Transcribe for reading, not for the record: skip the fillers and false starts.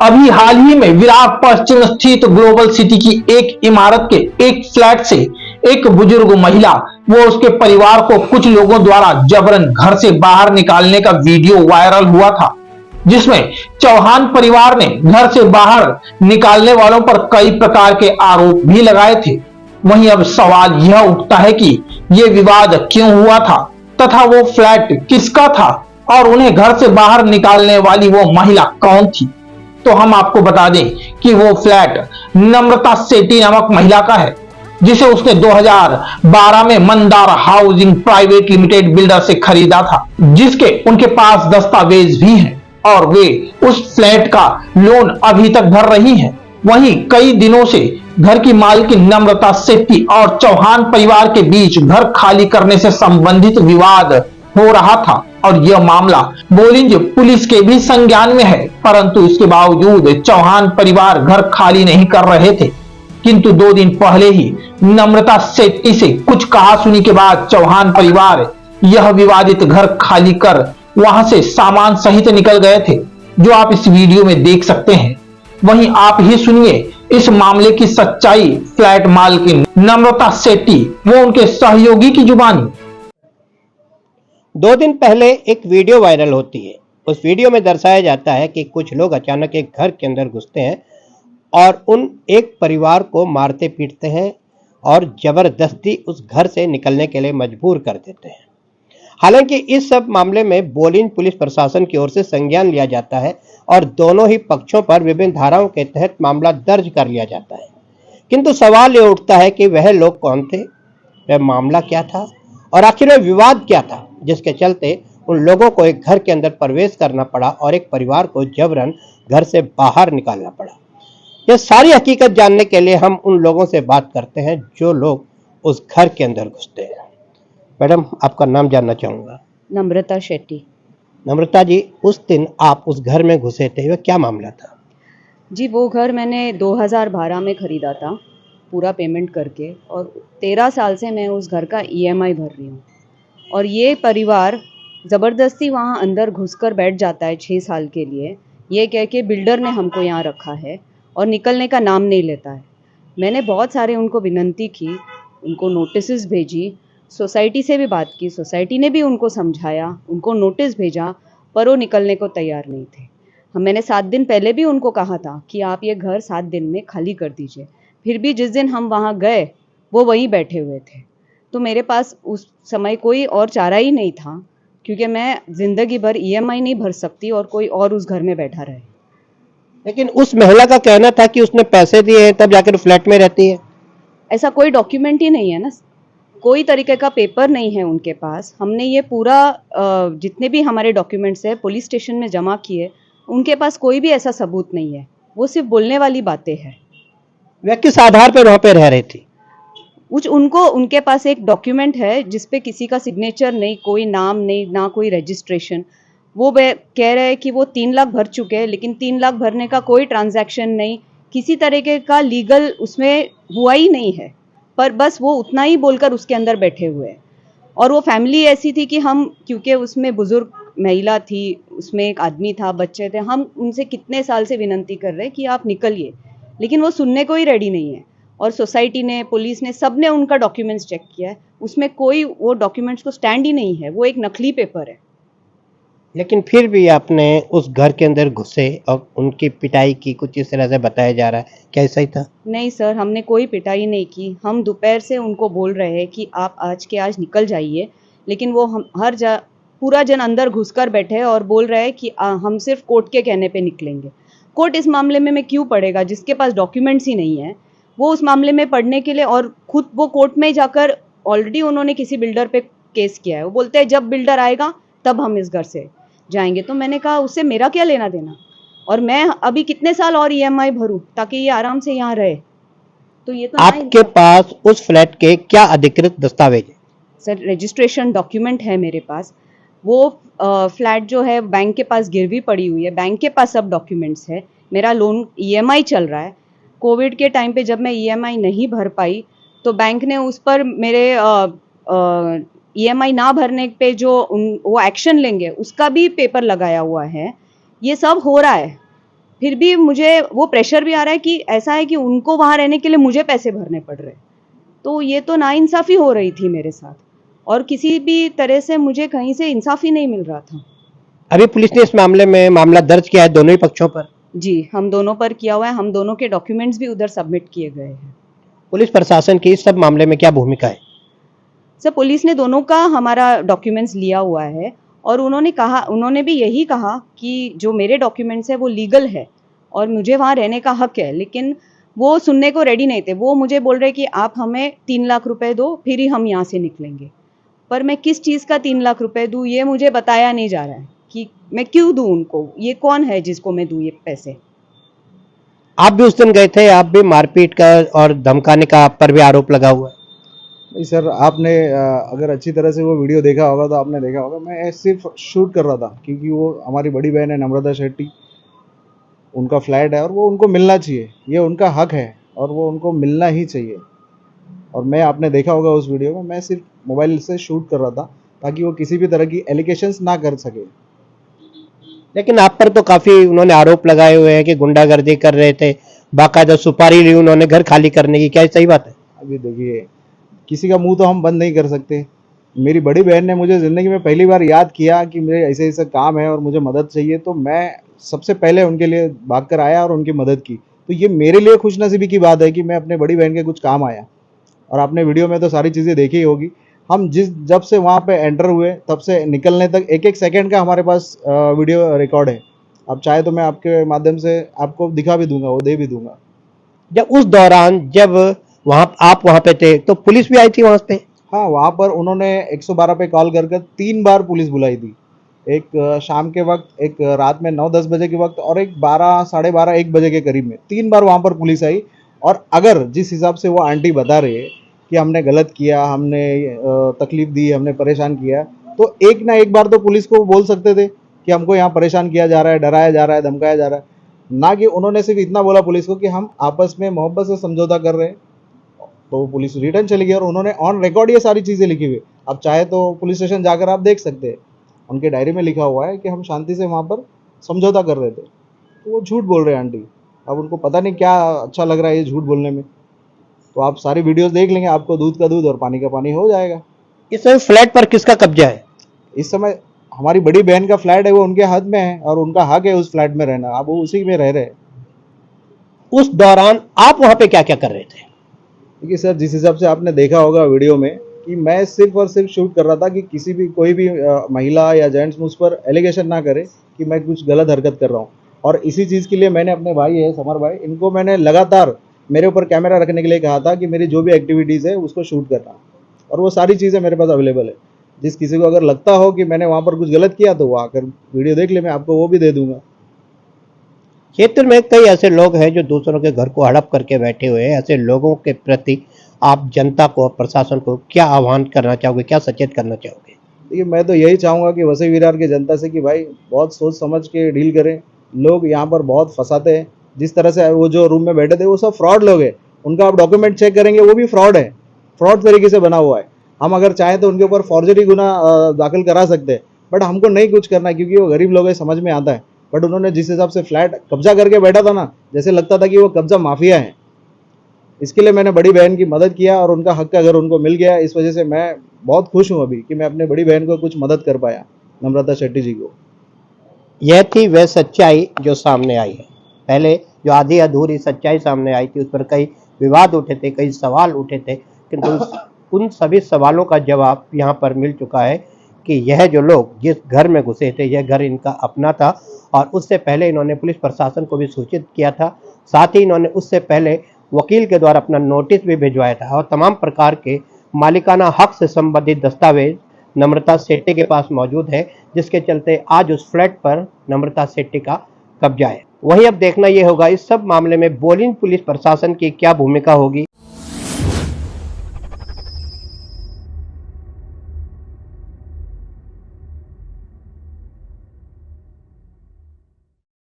अभी हाल ही में विरार पश्चिम स्थित ग्लोबल सिटी की एक इमारत के एक फ्लैट से एक बुजुर्ग महिला व उसके परिवार को कुछ लोगों द्वारा जबरन घर से बाहर निकालने का वीडियो वायरल हुआ था, जिसमें चौहान परिवार ने घर से बाहर निकालने वालों पर कई प्रकार के आरोप भी लगाए थे। वहीं अब सवाल यह उठता है कि यह विवाद क्यों हुआ था तथा वो फ्लैट किसका था और उन्हें घर से बाहर निकालने वाली वो महिला कौन थी। तो हम आपको बता दें कि वो फ्लैट नम्रता सेठी नामक महिला का है, जिसे उसने 2012 में Mandar housing private limited builder से खरीदा था, जिसके उनके पास दस्तावेज भी हैं और वे उस फ्लैट का लोन अभी तक भर रही हैं। वहीं कई दिनों से घर की मालकिन नम्रता सेठी और चौहान परिवार के बीच घर खाली करने से संबंधित विवाद हो रहा था और यह मामला बोलिंज पुलिस के भी संज्ञान में है, परंतु इसके बावजूद चौहान परिवार घर खाली नहीं कर रहे थे। किंतु 2 दिन पहले ही नम्रता सेठी से कुछ कहासुनी के बाद चौहान परिवार यह विवादित घर खाली कर वहां से सामान सहित निकल गए थे, जो आप इस वीडियो में देख सकते हैं। वहीं आप ही सुनिए इस मामले की सच्चाई फ्लैट मालकिन नम्रता सेठी वो उनके सहयोगी की जुबानी। 2 दिन पहले एक वीडियो वायरल होती है। उस वीडियो में दर्शाया जाता है कि कुछ लोग अचानक एक घर के अंदर घुसते हैं और उन एक परिवार को मारते पीटते हैं और जबरदस्ती उस घर से निकलने के लिए मजबूर कर देते हैं। हालांकि इस सब मामले में बोलिंज पुलिस प्रशासन की ओर से संज्ञान लिया जाता है और दोनों ही पक्षों पर विभिन्न धाराओं के तहत मामला दर्ज कर लिया जाता है। किंतु सवाल ये उठता है कि वह लोग कौन थे, वह मामला क्या था और आखिर में विवाद क्या था, जिसके चलते उन लोगों को एक घर के अंदर प्रवेश करना पड़ा और एक परिवार को जबरन घर से बाहर निकालना पड़ा। यह सारी हकीकत जानने के लिए हम उन लोगों से बात करते हैं जो लोग उस घर के अंदर घुसते हैं। मैडम, आपका नाम जानना चाहूंगा। नम्रता शेट्टी। नम्रता जी, उस दिन आप उस घर में घुसे थे, वह क्या मामला था? जी, वो घर मैंने 2012 में ख़रीदा था पूरा पेमेंट करके, और 13 साल से मैं उस घर का EMI भर रही हूँ। और ये परिवार ज़बरदस्ती वहाँ अंदर घुसकर बैठ जाता है 6 साल के लिए, ये कह के बिल्डर ने हमको यहाँ रखा है और निकलने का नाम नहीं लेता है। मैंने बहुत सारे उनको विनंती की, उनको नोटिस भेजी, सोसाइटी से भी बात की, सोसाइटी ने भी उनको समझाया, उनको नोटिस भेजा, पर वो निकलने को तैयार नहीं थे। मैंने 7 दिन पहले भी उनको कहा था कि आप ये घर 7 दिन में खाली कर दीजिए, फिर भी जिस दिन हम वहाँ गए वो वहीं बैठे हुए थे। तो मेरे पास उस समय कोई और चारा ही नहीं था, क्योंकि मैं ज़िंदगी भर EMI नहीं भर सकती और कोई और उस घर में बैठा रहे। लेकिन उस महिला का कहना था कि उसने पैसे दिए हैं तब जाकर फ्लैट में रहती है। ऐसा कोई डॉक्यूमेंट ही नहीं है ना, कोई तरीके का पेपर नहीं है उनके पास। हमने ये पूरा जितने भी हमारे डॉक्यूमेंट्स है पुलिस स्टेशन में जमा किए, उनके पास कोई भी ऐसा सबूत नहीं है, वो सिर्फ बोलने वाली बातें हैं। वह किस आधार पर वहाँ पे रह रही थी? उनके पास एक डॉक्यूमेंट है जिसपे किसी का सिग्नेचर नहीं, कोई नाम नहीं, ना कोई रजिस्ट्रेशन। वो कह रहे हैं कि वो 3 लाख भर चुके हैं, लेकिन 3 लाख भरने का कोई ट्रांजैक्शन नहीं, किसी तरीके का लीगल उसमें हुआ ही नहीं है, पर बस वो उतना ही बोलकर उसके अंदर बैठे हुए हैं। और वो फैमिली ऐसी थी कि हम, क्योंकि उसमें बुजुर्ग महिला थी, उसमें एक आदमी था, बच्चे थे, हम उनसे कितने साल से विनंती कर रहे हैं कि आप निकलिए, लेकिन वो सुनने को ही रेडी नहीं है। और सोसाइटी ने, पुलिस ने, सब ने उनका डॉक्यूमेंट्स चेक किया है, उसमें कोई वो डॉक्यूमेंट्स को स्टैंड ही नहीं है, वो एक नकली पेपर है। लेकिन फिर भी आपने उस घर के अंदर घुसे और उनकी पिटाई की, कुछ इस तरह से बताया जा रहा है, क्या ऐसा ही था? नहीं सर, हमने कोई पिटाई नहीं की। हम दोपहर से उनको बोल रहे हैं कि आप आज के आज निकल जाइए, लेकिन वो पूरा जन अंदर घुसकर बैठे और बोल रहे हैं कि हम सिर्फ कोर्ट के कहने पे निकलेंगे। कोर्ट इस मामले में क्यों पड़ेगा, जिसके पास डॉक्यूमेंट्स ही नहीं है वो उस मामले में पढ़ने के लिए, और खुद वो कोर्ट में जाकर ऑलरेडी उन्होंने किसी बिल्डर पे केस किया है। वो बोलते हैं जब बिल्डर आएगा तब हम इस घर से जाएंगे। तो मैंने कहा उससे मेरा क्या लेना देना, और मैं अभी कितने साल और EMI भरूं ताकि ये आराम से यहाँ रहे। तो ये तो आपके पास उस फ्लैट के क्या अधिकृत दस्तावेज है? सर, रजिस्ट्रेशन डॉक्यूमेंट है मेरे पास। वो फ्लैट जो है बैंक के पास गिरवी पड़ी हुई है, बैंक के पास सब डॉक्यूमेंट्स है। मेरा लोन EMI चल रहा है। कोविड के टाइम पे जब मैं EMI नहीं भर पाई तो बैंक ने उस पर मेरे EMI ना भरने पे वो एक्शन लेंगे उसका भी पेपर लगाया हुआ है। ये सब हो रहा है, फिर भी मुझे वो प्रेशर भी आ रहा है कि ऐसा है कि उनको वहां रहने के लिए मुझे पैसे भरने पड़ रहे हैं। तो ये तो नाइंसाफी हो रही थी मेरे साथ, और किसी भी तरह से मुझे कहीं से इंसाफ ही नहीं मिल रहा था। अभी पुलिस ने इस मामले में मामला दर्ज किया है दोनों ही पक्षों पर। जी, हम दोनों पर किया हुआ है, हम दोनों के डॉक्यूमेंट्स भी उधर सबमिट किए गए हैं। पुलिस प्रशासन की इस सब मामले में क्या भूमिका है? सर, पुलिस ने दोनों का हमारा डॉक्यूमेंट्स लिया हुआ है, और उन्होंने भी यही कहा कि जो मेरे डॉक्यूमेंट्स है वो लीगल है और मुझे वहाँ रहने का हक है, लेकिन वो सुनने को रेडी नहीं थे। वो मुझे बोल रहे कि आप हमें 3 लाख रुपए दो, फिर ही हम यहाँ से निकलेंगे। पर मैं किस चीज़ का 3 लाख रुपए दूँ, ये मुझे बताया नहीं जा रहा है कि मैं क्यों दूँ उनको, ये कौन है जिसको मैं दूँ ये पैसे। आप भी उस दिन गए थे, आप भी मारपीट का और धमकाने का आप पर भी आरोप लगा हुआ है। नहीं सर, आपने अगर अच्छी तरह से वो वीडियो देखा होगा तो आपने देखा होगा मैं सिर्फ शूट कर रहा था, क्योंकि वो हमारी बड़ी बहन है नम्रता शेट्टी, उनका फ्लैट है और वो उनको मिलना चाहिए, ये उनका हक है और वो उनको मिलना ही चाहिए। और मैं, आपने देखा होगा उस वीडियो में, मैं सिर्फ मोबाइल से शूट कर रहा था ताकि वो किसी भी तरह की एलिगेशंस ना कर सके। लेकिन आप पर तो काफी उन्होंने आरोप लगाए हुए हैं कि गुंडागर्दी कर रहे थे, बाकायदा सुपारी ली उन्होंने घर खाली करने की, क्या ये सही बात है? अभी देखिए, किसी का मुंह तो हम बंद नहीं कर सकते। मेरी बड़ी बहन ने मुझे ज़िंदगी में पहली बार याद किया कि मेरे ऐसे ऐसे काम है और मुझे मदद चाहिए, तो मैं सबसे पहले उनके लिए भाग कर आया और उनकी मदद की। तो ये मेरे लिए खुशनसीबी की बात है कि मैं अपने बड़ी बहन के कुछ काम आया। और आपने वीडियो में तो सारी चीज़ें देखी ही होगी। हम जब से वहाँ पे एंटर हुए तब से निकलने तक एक एक सेकंड का हमारे पास वीडियो रिकॉर्ड है। आप चाहे तो मैं आपके माध्यम से आपको दिखा भी दूंगा, वो दे भी दूंगा। जब उस दौरान जब आप वहां पे थे तो पुलिस भी आई थी वहां पे? हाँ, वहाँ पर उन्होंने 112 पे कॉल कर 3 बार पुलिस बुलाई थी। एक शाम के वक्त, एक रात में 9-10 बजे के वक्त और एक 12, साढ़े 12, 1 बजे के करीब में 3 बार वहाँ पर पुलिस आई। और अगर जिस हिसाब से वो आंटी बता रही है कि हमने गलत किया, हमने तकलीफ दी, हमने परेशान किया, तो एक ना एक बार तो पुलिस को बोल सकते थे कि हमको यहाँ परेशान किया जा रहा है, डराया जा रहा है, धमकाया जा रहा है। ना कि उन्होंने सिर्फ इतना बोला पुलिस को कि हम आपस में मोहब्बत से समझौता कर रहे हैं। तो वो पुलिस रिटर्न चली गई और उन्होंने ऑन रिकॉर्ड ये सारी चीज़ें लिखी हुई। आप चाहे तो पुलिस स्टेशन जाकर आप देख सकते हैं, उनके डायरी में लिखा हुआ है कि हम शांति से वहाँ पर समझौता कर रहे थे। तो वो झूठ बोल रहे हैं आंटी। अब उनको पता नहीं क्या अच्छा लग रहा है ये झूठ बोलने में। तो आप सारी वीडियोस देख लेंगे, आपको दूध का दूध और पानी का पानी हो जाएगा। इस समय फ्लैट पर किसका कब्जा है? इस समय हमारी बड़ी बहन का फ्लैट है, वो उनके हाथ में है और उनका हक है उस फ्लैट में रहना। अब वो उसी में रह रहे हैं। उस दौरान आप वहां पे क्या क्या कर रहे थे? देखिए सर, जिस हिसाब से आपने देखा होगा वीडियो में कि मैं सिर्फ और सिर्फ शूट कर रहा था कि किसी भी कोई भी महिला या जेंट्स मुझ पर एलिगेशन ना करे कि मैं कुछ गलत हरकत कर रहा हूँ। और इसी चीज़ के लिए मैंने अपने भाई है समर भाई, इनको मैंने लगातार मेरे ऊपर कैमरा रखने के लिए कहा था कि मेरी जो भी एक्टिविटीज़ है उसको शूट करना। और वो सारी चीज़ें मेरे पास अवेलेबल है। जिस किसी को अगर लगता हो कि मैंने वहाँ पर कुछ गलत किया तो वो आकर वीडियो देख ले, मैं आपको वो भी दे दूंगा। क्षेत्र में कई ऐसे लोग हैं जो दूसरों के घर को हड़प करके बैठे हुए हैं। ऐसे लोगों के प्रति आप जनता को, प्रशासन को क्या आह्वान करना चाहोगे, क्या सचेत करना चाहोगे? देखिए, मैं तो यही चाहूँगा कि वसई विरार की जनता से कि भाई बहुत सोच समझ के डील करें। लोग यहाँ पर बहुत फंसाते हैं। जिस तरह से वो जो रूम में बैठे थे वो सब फ्रॉड लोग हैं। उनका आप डॉक्यूमेंट चेक करेंगे वो भी फ्रॉड है, फ्रॉड तरीके से बना हुआ है। हम अगर चाहें तो उनके ऊपर फॉर्जरी गुना दाखिल करा सकते हैं, बट हमको नहीं कुछ करना क्योंकि वो गरीब लोग हैं, समझ में आता है। बट उन्होंने जिस हिसाब से फ्लैट कब्जा करके बैठा था ना, जैसे लगता था कि वो कब्जा माफिया है। इसके लिए मैंने बड़ी बहन की मदद किया और उनका हक अगर उनको मिल गया, इस वजह से मैं बहुत खुश हूँ अभी कि मैं अपने बड़ी बहन को कुछ मदद कर पाया, नम्रता शेट्टी जी को। यह थी वह सच्चाई जो सामने आई है। पहले जो आधी अधूरी सच्चाई सामने आई थी उस पर कई विवाद उठे थे, कई सवाल उठे थे, किंतु उन सभी सवालों का जवाब यहाँ पर मिल चुका है कि यह जो लोग जिस घर में घुसे थे यह घर इनका अपना था और उससे पहले इन्होंने पुलिस प्रशासन को भी सूचित किया था। साथ ही इन्होंने उससे पहले वकील के द्वारा अपना नोटिस भी भिजवाया था और तमाम प्रकार के मालिकाना हक से संबंधित दस्तावेज नम्रता शेट्टी के पास मौजूद है, जिसके चलते आज उस फ्लैट पर नम्रता शेट्टी का कब्जा है। वहीं अब देखना यह होगा इस सब मामले में बोलिन पुलिस प्रशासन की क्या भूमिका होगी।